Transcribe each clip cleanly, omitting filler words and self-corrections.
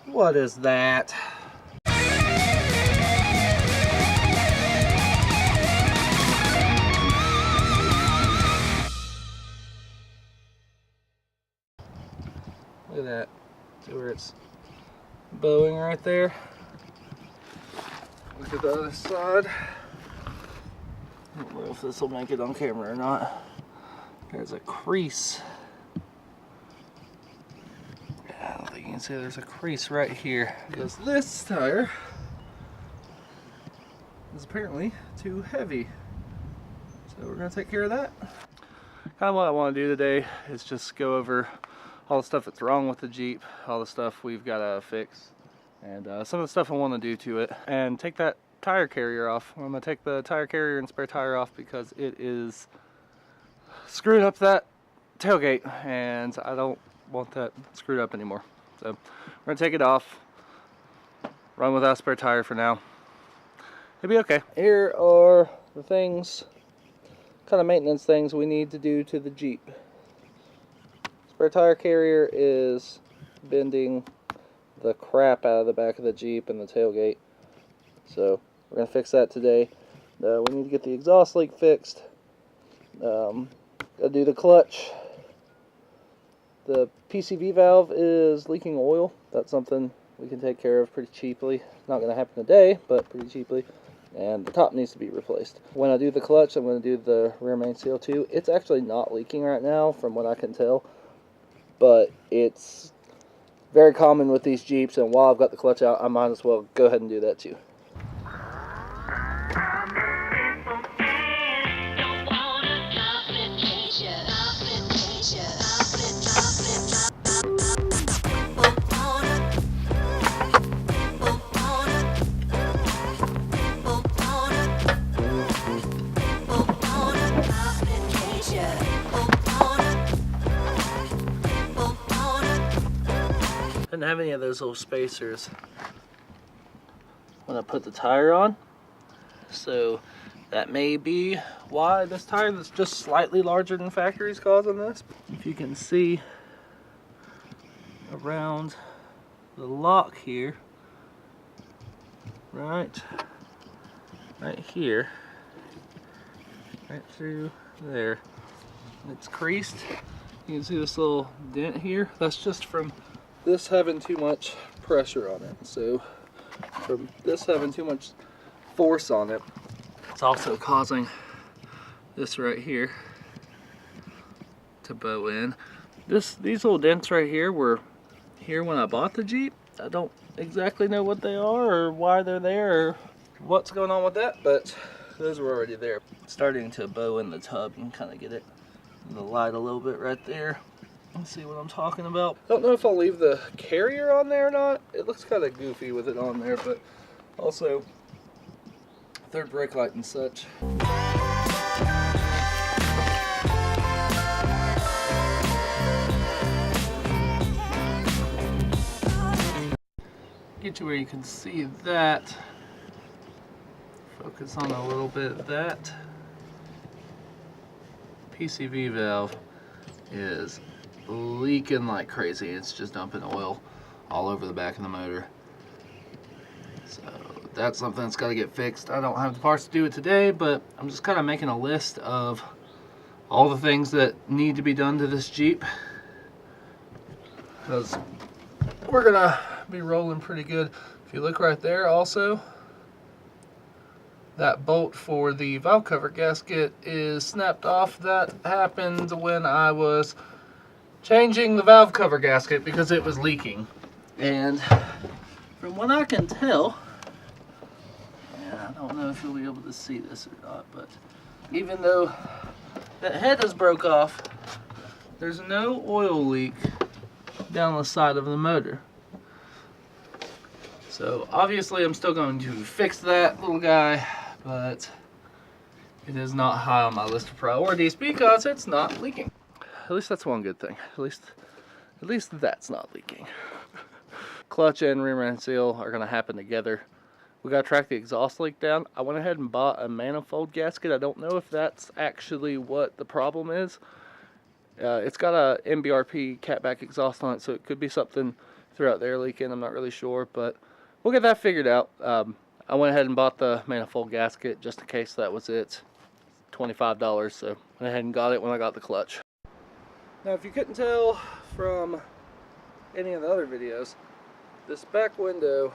What is that? Look at that. See where it's bowing right there? Look at the other side. I don't know if this will make it on camera or not. There's a crease. Yeah, I don't think you can see there's a crease right here. Because this tire is apparently too heavy. So we're going to take care of that. Kind of what I want to do today is just go over all the stuff that's wrong with the Jeep, all the stuff we've got to fix, and some of the stuff I want to do to it, and take that tire carrier off. I'm going to take the tire carrier and spare tire off because it is screwed up that tailgate, and I don't want that screwed up anymore. So we're going to take it off, run without spare tire for now. It'll be okay. Here are the things, kind of maintenance things we need to do to the Jeep. Spare tire carrier is bending the crap out of the back of the Jeep and the tailgate. So we're going to fix that today. We need to get the exhaust leak fixed. Gotta do the clutch. The PCV valve is leaking oil. That's something we can take care of pretty cheaply. Not going to happen today, but pretty cheaply. And the top needs to be replaced. When I do the clutch, I'm going to do the rear main seal too. It's actually not leaking right now from what I can tell. But it's very common with these Jeeps, and while I've got the clutch out, I might as well go ahead and do that too. Didn't have any of those little spacers when I put the tire on, so that may be why this tire that's just slightly larger than factory is causing this. If you can see around the lock here, right here, right through there, it's creased. You can see this little dent here. That's just from this having too much pressure on it. So from this having too much force on it, it's also causing this right here to bow in. These little dents right here were here when I bought the Jeep. I don't exactly know what they are or why they're there or what's going on with that, but those were already there. It's starting to bow in the tub. You can kind of get it in the light a little bit right there. Let's see what I'm talking about. Don't know if I'll leave the carrier on there or not. It looks kind of goofy with it on there, but also third brake light and such. Get you where you can see that. Focus on a little bit of that. PCV valve is leaking like crazy. It's just dumping oil all over the back of the motor. So that's something that's got to get fixed. I don't have the parts to do it today, but I'm just kind of making a list of all the things that need to be done to this Jeep, because we're gonna be rolling pretty good. If you look right there also, that bolt for the valve cover gasket is snapped off. That happened when I was changing the valve cover gasket because it was leaking. And from what I can tell, and I don't know if you'll be able to see this or not, but even though that head is broke off, there's no oil leak down the side of the motor. So obviously I'm still going to fix that little guy, but it is not high on my list of priorities because it's not leaking. At least that's one good thing. At least that's not leaking. Clutch and rear end seal are gonna happen together. We gotta track the exhaust leak down. I went ahead and bought a manifold gasket. I don't know if that's actually what the problem is. It's got a MBRP catback exhaust on it, so it could be something throughout the air leaking. I'm not really sure, but we'll get that figured out. I went ahead and bought the manifold gasket just in case that was it. $25, so went ahead and got it when I got the clutch. Now, if you couldn't tell from any of the other videos, this back window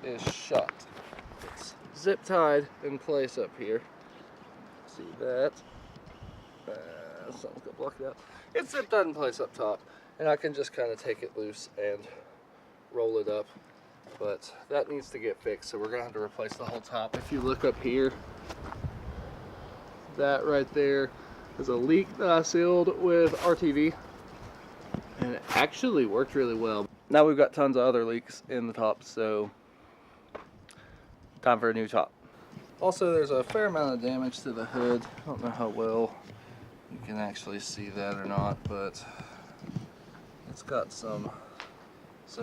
is shut. It's zip tied in place up here. See that? Something's gonna block it out. It's zip tied in place up top, and I can just kind of take it loose and roll it up. But that needs to get fixed, so we're gonna have to replace the whole top. If you look up here, that right there is a leak that I sealed with RTV, and it actually worked really well. Now we've got tons of other leaks in the top, so time for a new top. Also, there's a fair amount of damage to the hood. I don't know how well you can actually see that or not, but it's got some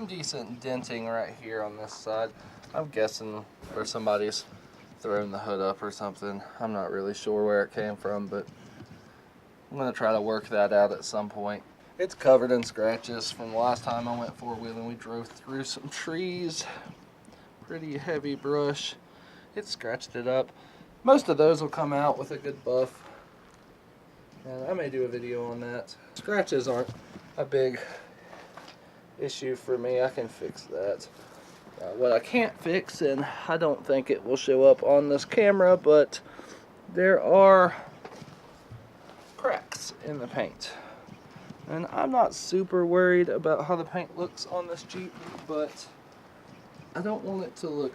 decent denting right here on this side. I'm guessing where somebody's thrown the hood up or something. I'm not really sure where it came from, but I'm gonna try to work that out at some point. It's covered in scratches from the last time I went four-wheeling. We drove through some trees, pretty heavy brush. It scratched it up. Most of those will come out with a good buff, and I may do a video on that. Scratches aren't a big issue for me. I can fix that. What I can't fix, and I don't think it will show up on this camera, but there are cracks in the paint. And I'm not super worried about how the paint looks on this Jeep, but I don't want it to look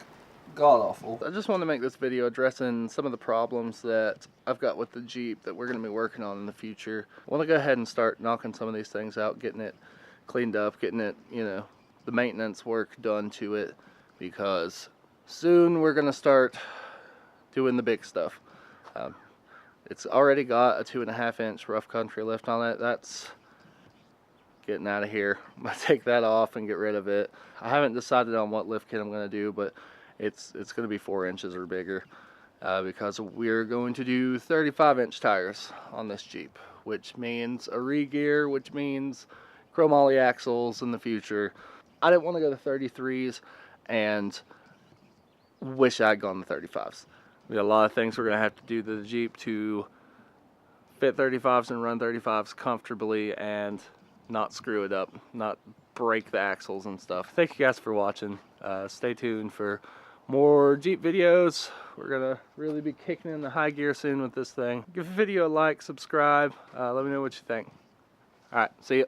god-awful. I just want to make this video addressing some of the problems that I've got with the Jeep that we're going to be working on in the future. I want to go ahead and start knocking some of these things out, getting it cleaned up, getting it, you know, the maintenance work done to it, because soon we're going to start doing the big stuff. It's already got a 2.5-inch rough country lift on it. That's getting out of here. I'm going to take that off and get rid of it. I haven't decided on what lift kit I'm going to do, but it's going to be 4 inches or bigger, because we're going to do 35-inch tires on this Jeep, which means a re-gear, which means chromoly axles in the future. I didn't want to go to 33s and wish I'd gone the 35s. We got a lot of things we're going to have to do to the Jeep to fit 35s and run 35s comfortably and not screw it up, not break the axles and stuff. Thank you guys for watching. Stay tuned for more Jeep videos. We're gonna really be kicking in the high gear soon with this thing. Give the video a like, subscribe, let me know what you think. Alright, see ya.